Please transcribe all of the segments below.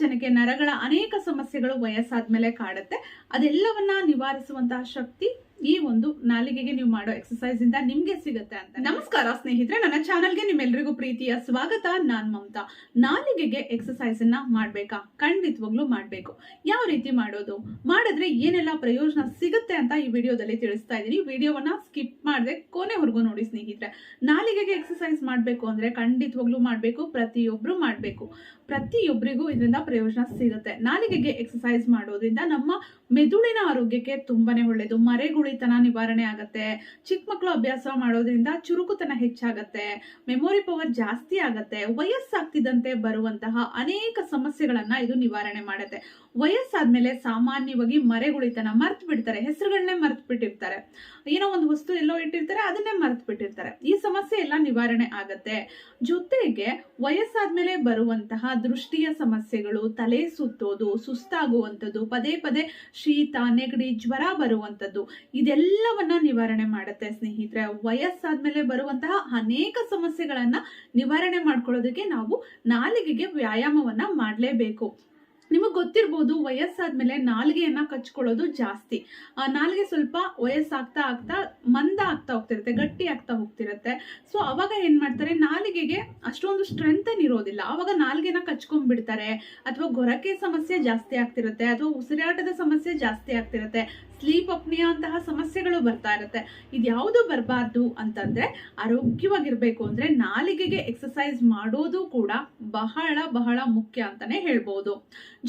ಜನಕ್ಕೆ ನರಗಳ ಅನೇಕ ಸಮಸ್ಯೆಗಳು ವಯಸ್ಸಾದ್ಮೇಲೆ ಕಾಡುತ್ತೆ. ಅದೆಲ್ಲವನ್ನ ನಿವಾರಿಸುವಂತಹ ಶಕ್ತಿ ಈ ಒಂದು ನಾಲಿಗೆಗೆ ನೀವು ಮಾಡೋ ಎಕ್ಸರ್ಸೈಸ್ ಇಂದ ನಿಮ್ಗೆ ಸಿಗುತ್ತೆ ಅಂತ. ನಮಸ್ಕಾರ ಸ್ನೇಹಿತರೆ, ನನ್ನ ಚಾನಲ್ಗೆ ನಿಮ್ಮೆಲ್ಲರಿಗೂ ಪ್ರೀತಿಯ ಸ್ವಾಗತ. ನಾನ್ ಮಮತಾ. ನಾಲಿಗೆಗೆ ಎಕ್ಸರ್ಸೈಸ್ ಅನ್ನ ಮಾಡ್ಬೇಕಾ? ಖಂಡಿತವಾಗ್ಲೂ ಮಾಡ್ಬೇಕು. ಯಾವ ರೀತಿ ಮಾಡೋದು, ಮಾಡಿದ್ರೆ ಏನೆಲ್ಲ ಪ್ರಯೋಜನ ಸಿಗುತ್ತೆ ಅಂತ ಈ ವಿಡಿಯೋದಲ್ಲಿ ತಿಳಿಸ್ತಾ ಇದ್ದೀನಿ. ವಿಡಿಯೋವನ್ನ ಸ್ಕಿಪ್ ಮಾಡದೆ ಕೊನೆವರೆಗೂ ನೋಡಿ ಸ್ನೇಹಿತರೆ. ನಾಲಿಗೆಗೆ ಎಕ್ಸರ್ಸೈಸ್ ಮಾಡ್ಬೇಕು ಅಂದ್ರೆ ಖಂಡಿತವಾಗ್ಲೂ ಮಾಡ್ಬೇಕು, ಪ್ರತಿಯೊಬ್ರು ಮಾಡ್ಬೇಕು. ಪ್ರತಿಯೊಬ್ಬರಿಗೂ ಇದರಿಂದ ಪ್ರಯೋಜನ ಸಿಗುತ್ತೆ. ನಾಲಿಗೆಗೆ ಎಕ್ಸರ್ಸೈಸ್ ಮಾಡೋದ್ರಿಂದ ನಮ್ಮ ಮೆದುಳಿನ ಆರೋಗ್ಯಕ್ಕೆ ತುಂಬಾನೇ ಒಳ್ಳೇದು. ಮರೆಗುಳಿತನ ನಿವಾರಣೆ ಆಗತ್ತೆ. ಚಿಕ್ಕ ಮಕ್ಕಳು ಅಭ್ಯಾಸ ಮಾಡೋದ್ರಿಂದ ಚುರುಕುತನ ಹೆಚ್ಚಾಗತ್ತೆ, ಮೆಮೊರಿ ಪವರ್ ಜಾಸ್ತಿ ಆಗತ್ತೆ. ವಯಸ್ಸಾಗ್ತಿದ್ದಂತೆ ಬರುವಂತಹ ಅನೇಕ ಸಮಸ್ಯೆಗಳನ್ನ ಇದು ನಿವಾರಣೆ ಮಾಡುತ್ತೆ. ವಯಸ್ಸಾದ್ಮೇಲೆ ಸಾಮಾನ್ಯವಾಗಿ ಮರೆಗುಳಿತನ ಮರ್ತು ಬಿಡ್ತಾರೆ, ಹೆಸರುಗಳನ್ನೇ ಮರ್ತು ಬಿಟ್ಟಿರ್ತಾರೆ, ಏನೋ ಒಂದು ವಸ್ತು ಎಲ್ಲೋ ಇಟ್ಟಿರ್ತಾರೆ, ಅದನ್ನೇ ಮರ್ತು ಬಿಟ್ಟಿರ್ತಾರೆ. ಈ ಸಮಸ್ಯೆ ಎಲ್ಲ ನಿವಾರಣೆ ಆಗತ್ತೆ. ಜೊತೆಗೆ ವಯಸ್ಸಾದ್ಮೇಲೆ ಬರುವಂತಹ ದೃಷ್ಟಿಯ ಸಮಸ್ಯೆಗಳು, ತಲೆ ಸುತ್ತೋದು, ಸುಸ್ತಾಗುವಂಥದ್ದು, ಪದೇ ಪದೇ ಶೀತ, ನೆಗಡಿ, ಜ್ವರ ಬರುವಂಥದ್ದು, ಇದೆಲ್ಲವನ್ನ ನಿವಾರಣೆ ಮಾಡುತ್ತೆ ಸ್ನೇಹಿತರೆ. ವಯಸ್ಸಾದ್ಮೇಲೆ ಬರುವಂತಹ ಅನೇಕ ಸಮಸ್ಯೆಗಳನ್ನ ನಿವಾರಣೆ ಮಾಡ್ಕೊಳ್ಳೋದಕ್ಕೆ ನಾವು ನಾಲಿಗೆಗೆ ವ್ಯಾಯಾಮವನ್ನ ಮಾಡಲೇಬೇಕು. ನಿಮಗೆ ಗೊತ್ತಿರ್ಬೋದು, ವಯಸ್ಸಾದ್ಮೇಲೆ ನಾಲಿಗೆಯನ್ನ ಕಚ್ಕೊಳ್ಳೋದು ಜಾಸ್ತಿ. ನಾಲಿಗೆ ಸ್ವಲ್ಪ ವಯಸ್ಸಾಗ್ತಾ ಆಗ್ತಾ ಮಂದ ಆಗ್ತಾ ಹೋಗ್ತಿರುತ್ತೆ, ಗಟ್ಟಿ ಆಗ್ತಾ ಹೋಗ್ತಿರುತ್ತೆ. ಸೊ ಅವಾಗ ಏನ್ ಮಾಡ್ತಾರೆ, ನಾಲಿಗೆಗೆ ಅಷ್ಟೊಂದು ಸ್ಟ್ರೆಂತ್ ಇರೋದಿಲ್ಲ. ಅವಾಗ ನಾಲಿಗೆನ ಕಚ್ಕೊಂಡ್ಬಿಡ್ತಾರೆ, ಅಥವಾ ಗೊರಕೆ ಸಮಸ್ಯೆ ಜಾಸ್ತಿ ಆಗ್ತಿರುತ್ತೆ, ಅಥವಾ ಉಸಿರಾಟದ ಸಮಸ್ಯೆ ಜಾಸ್ತಿ ಆಗ್ತಿರುತ್ತೆ, ಸ್ಲೀಪ್ ಅಪ್ನಿಯಾ ಅಂತಹ ಸಮಸ್ಯೆಗಳು ಬರ್ತಾ ಇರುತ್ತೆ. ಇದ್ಯಾವುದು ಬರಬಾರ್ದು ಅಂತಂದ್ರೆ, ಆರೋಗ್ಯವಾಗಿರ್ಬೇಕು ಅಂದ್ರೆ ನಾಲಿಗೆಗೆ ಎಕ್ಸರ್ಸೈಸ್ ಮಾಡೋದು ಕೂಡ ಬಹಳ ಬಹಳ ಮುಖ್ಯ ಅಂತಾನೆ ಹೇಳ್ಬೋದು.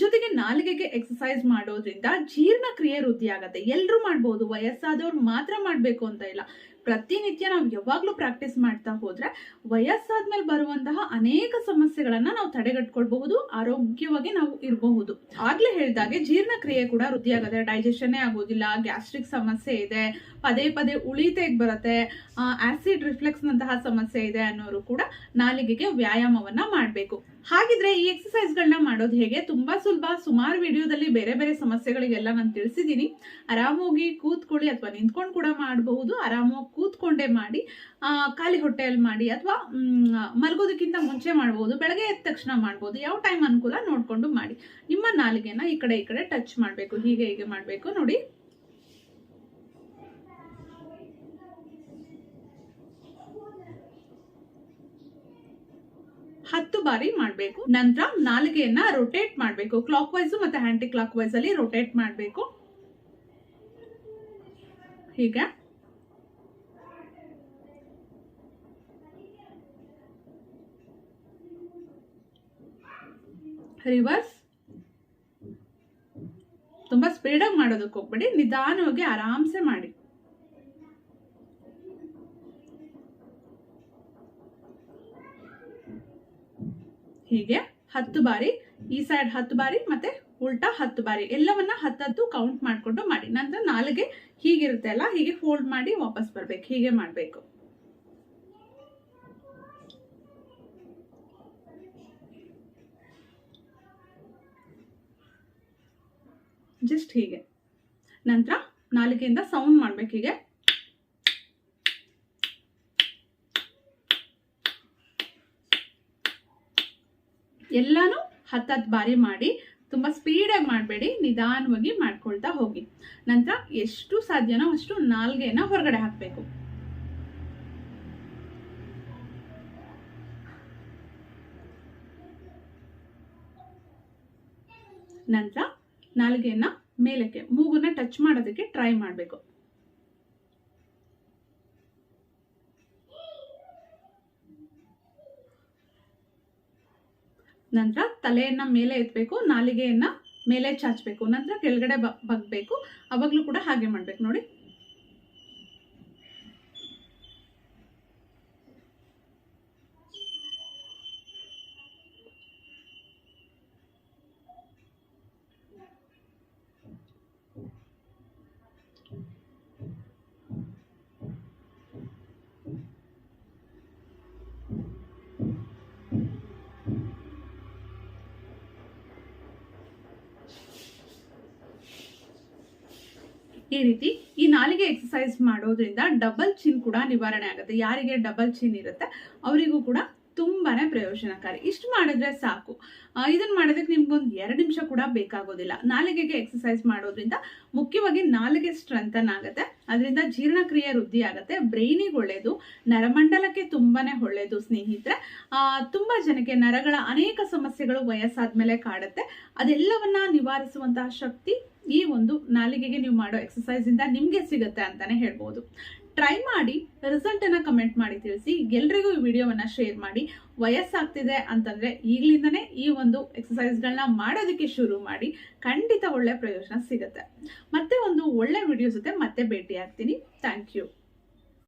ಜೊತೆಗೆ ನಾಲಿಗೆಗೆ ಎಕ್ಸರ್ಸೈಸ್ ಮಾಡೋದ್ರಿಂದ ಜೀರ್ಣಕ್ರಿಯೆ ವೃದ್ಧಿ ಆಗತ್ತೆ. ಎಲ್ರು ಮಾಡ್ಬೋದು, ವಯಸ್ಸಾದವ್ರು ಮಾತ್ರ ಮಾಡ್ಬೇಕು ಅಂತ ಇಲ್ಲ. ಪ್ರತಿನಿತ್ಯ ನಾವು ಯಾವಾಗ್ಲೂ ಪ್ರಾಕ್ಟೀಸ್ ಮಾಡ್ತಾ ಹೋದ್ರೆ ವಯಸ್ಸಾದ್ಮೇಲೆ ಬರುವಂತಹ ಅನೇಕ ಸಮಸ್ಯೆಗಳನ್ನ ನಾವು ತಡೆಗಟ್ಕೊಳ್ಬಹುದು, ಆರೋಗ್ಯವಾಗಿ ನಾವು ಇರಬಹುದು. ಆಗ್ಲೇ ಹೇಳಿದಾಗೆ ಜೀರ್ಣಕ್ರಿಯೆ ಕೂಡ ವೃದ್ಧಿ ಆಗತ್ತೆ. ಡೈಜೆಷನ್ನೇ ಆಗೋದಿಲ್ಲ, ಗ್ಯಾಸ್ಟ್ರಿಕ್ ಸಮಸ್ಯೆ ಇದೆ, ಪದೇ ಪದೇ ಉಳಿತೆಗೆ ಬರುತ್ತೆ, ಆಸಿಡ್ ರಿಫ್ಲೆಕ್ಸ್ ನಂತಹ ಸಮಸ್ಯೆ ಇದೆ ಅನ್ನೋರು ಕೂಡ ನಾಲಿಗೆಗೆ ವ್ಯಾಯಾಮವನ್ನ ಮಾಡ್ಬೇಕು. ಹಾಗಿದ್ರೆ ಈ ಎಕ್ಸರ್ಸೈಸ್ ಗಳನ್ನ ಮಾಡೋದು ಹೇಗೆ? ತುಂಬಾ ಸುಲಭ. ಸುಮಾರು ವಿಡಿಯೋದಲ್ಲಿ ಬೇರೆ ಬೇರೆ ಸಮಸ್ಯೆಗಳಿಗೆಲ್ಲ ನಾನು ತಿಳಿಸಿದೀನಿ. ಆರಾಮೋಗಿ ಕೂತ್ಕೊಳ್ಳಿ, ಅಥವಾ ನಿಂತ್ಕೊಂಡು ಕೂಡ ಮಾಡಬಹುದು. ಆರಾಮೋಗಿ ಕೂತ್ಕೊಂಡೇ ಮಾಡಿ, ಖಾಲಿ ಹೊಟ್ಟೆಯಲ್ಲಿ ಮಾಡಿ, ಅಥವಾ ಮಲಗೋದಕ್ಕಿಂತ ಮುಂಚೆ ಮಾಡಬಹುದು, ಬೆಳಗ್ಗೆ ಎದ್ದ ತಕ್ಷಣ ಮಾಡಬಹುದು. ಯಾವ ಟೈಮ್ ಅನುಕೂಲ ನೋಡ್ಕೊಂಡು ಮಾಡಿ. ನಿಮ್ಮ ನಾಲಿಗೆನ ಈ ಕಡೆ ಟಚ್ ಮಾಡ್ಬೇಕು. ಹೀಗೆ ಮಾಡ್ಬೇಕು ನೋಡಿ. ಹತ್ತು ಬಾರಿ ಮಾಡ್ಬೇಕು. ನಂತರ ನಾಲಿಗೆಯನ್ನ ರೊಟೇಟ್ ಮಾಡ್ಬೇಕು. ಕ್ಲಾಕ್ ವೈಸ್ ಮತ್ತೆ ಆಂಟಿ ಕ್ಲಾಕ್ ವೈಸ್ ಅಲ್ಲಿ ರೊಟೇಟ್ ಮಾಡ್ಬೇಕು. ಹೀಗೆ ರಿವರ್ಸ್. ತುಂಬಾ ಸ್ಪೀಡ್ ಆಗಿ ಮಾಡೋದಕ್ಕೆ ಹೋಗ್ಬೇಡಿ, ನಿಧಾನವಾಗಿ ಆರಾಮ್ಸೆ ಮಾಡಿ. ಹೀಗೆ 10 ಬಾರಿ, ಈ ಸೈಡ್ 10 ಬಾರಿ ಮತ್ತೆ ಉಲ್ಟಾ 10 ಬಾರಿ, ಎಲ್ಲವನ್ನ 10 ಕೌಂಟ್ ಮಾಡ್ಕೊಂಡು ಮಾಡಿ. ನಂತರ ನಾಲಿಗೆ ಹೀಗಿರುತ್ತೆ ಅಲ್ಲ, ಹೀಗೆ ಫೋಲ್ಡ್ ಮಾಡಿ ವಾಪಸ್ ಬರ್ಬೇಕು. ಹೀಗೆ ಮಾಡ್ಬೇಕು. ಜಸ್ಟ್ ಹೀಗೆ. ನಂತರ ನಾಲಿಗೆಯಿಂದ ಸೌಂಡ್ ಮಾಡ್ಬೇಕು. ಹೀಗೆ ಎಲ್ಲಾನು 10 ಬಾರಿ ಮಾಡಿ. ತುಂಬಾ ಸ್ಪೀಡಾಗಿ ಮಾಡಬೇಡಿ, ನಿಧಾನವಾಗಿ ಮಾಡ್ಕೊಳ್ತಾ ಹೋಗಿ. ನಂತರ ಎಷ್ಟು ಸಾಧ್ಯನೋ ಅಷ್ಟು ನಾಲ್ಗೆನ ಹೊರಗಡೆ ಹಾಕಬೇಕು. ನಂತರ ನಾಲ್ಗೆಯನ್ನ ಮೇಲಕ್ಕೆ, ಮೂಗನ್ನ ಟಚ್ ಮಾಡೋದಕ್ಕೆ ಟ್ರೈ ಮಾಡಬೇಕು. ನಂತರ ತಲೆಯನ್ನ ಮೇಲೆ ಎತ್ತಬೇಕು, ನಾಲಿಗೆಯನ್ನ ಮೇಲೆ ಚಾಚಬೇಕು, ನಂತರ ಕೆಳಗಡೆ ಬಗ್ಬೇಕು. ಅವಾಗ್ಲೂ ಕೂಡ ಹಾಗೆ ಮಾಡ್ಬೇಕು ನೋಡಿ. ಈ ರೀತಿ ಈ ನಾಲಿಗೆ ಎಕ್ಸರ್ಸೈಸ್ ಮಾಡೋದ್ರಿಂದ ಡಬಲ್ ಚಿನ್ ಕೂಡ ನಿವಾರಣೆ ಆಗುತ್ತೆ. ಯಾರಿಗೆ ಡಬಲ್ ಚಿನ್ ಇರುತ್ತೆ ಅವರಿಗೂ ಕೂಡ ತುಂಬಾನೇ ಪ್ರಯೋಜನಕಾರಿ. ಇಷ್ಟು ಮಾಡಿದ್ರೆ ಸಾಕು. ಇದನ್ನ ಮಾಡೋದಕ್ಕೆ ನಿಮ್ಗೊಂದು 2 ನಿಮಿಷ ಕೂಡ ಬೇಕಾಗೋದಿಲ್ಲ. ನಾಲಿಗೆಗೆ ಎಕ್ಸಸೈಸ್ ಮಾಡೋದ್ರಿಂದ ಮುಖ್ಯವಾಗಿ ನಾಲಿಗೆ ಸ್ಟ್ರೆಂಥನ್ ಆಗುತ್ತೆ, ಅದರಿಂದ ಜೀರ್ಣಕ್ರಿಯೆ ವೃದ್ಧಿ ಆಗುತ್ತೆ, ಬ್ರೈನಿಗೆ ಒಳ್ಳೇದು, ನರಮಂಡಲಕ್ಕೆ ತುಂಬಾನೇ ಒಳ್ಳೇದು ಸ್ನೇಹಿತರೆ. ತುಂಬಾ ಜನಕ್ಕೆ ನರಗಳ ಅನೇಕ ಸಮಸ್ಯೆಗಳು ವಯಸ್ಸಾದ್ಮೇಲೆ ಕಾಡುತ್ತೆ. ಅದೆಲ್ಲವನ್ನ ನಿವಾರಿಸುವಂತಹ ಶಕ್ತಿ ಈ ಒಂದು ನಾಲಿಗೆಗೆ ನೀವು ಮಾಡೋ ಎಕ್ಸಸೈಸ್ ಇಂದ ನಿಮ್ಗೆ ಸಿಗುತ್ತೆ ಅಂತಾನೆ ಹೇಳ್ಬೋದು. ಟ್ರೈ ಮಾಡಿ, ರಿಸಲ್ಟ್ ಅನ್ನ ಕಮೆಂಟ್ ಮಾಡಿ ತಿಳಿಸಿ. ಎಲ್ರಿಗೂ ಈ ವಿಡಿಯೋವನ್ನ ಶೇರ್ ಮಾಡಿ. ವಯಸ್ಸಾಗ್ತಿದೆ ಅಂತಂದ್ರೆ ಈಗಲಿಂದನೇ ಈ ಒಂದು ಎಕ್ಸಸೈಸ್ ಗಳನ್ನ ಮಾಡೋದಕ್ಕೆ ಶುರು ಮಾಡಿ. ಖಂಡಿತ ಒಳ್ಳೆ ಪ್ರಯೋಜನ ಸಿಗುತ್ತೆ. ಮತ್ತೆ ಒಂದು ಒಳ್ಳೆ ವಿಡಿಯೋ ಜೊತೆ ಮತ್ತೆ ಭೇಟಿ ಆಗ್ತೀನಿ. Thank you.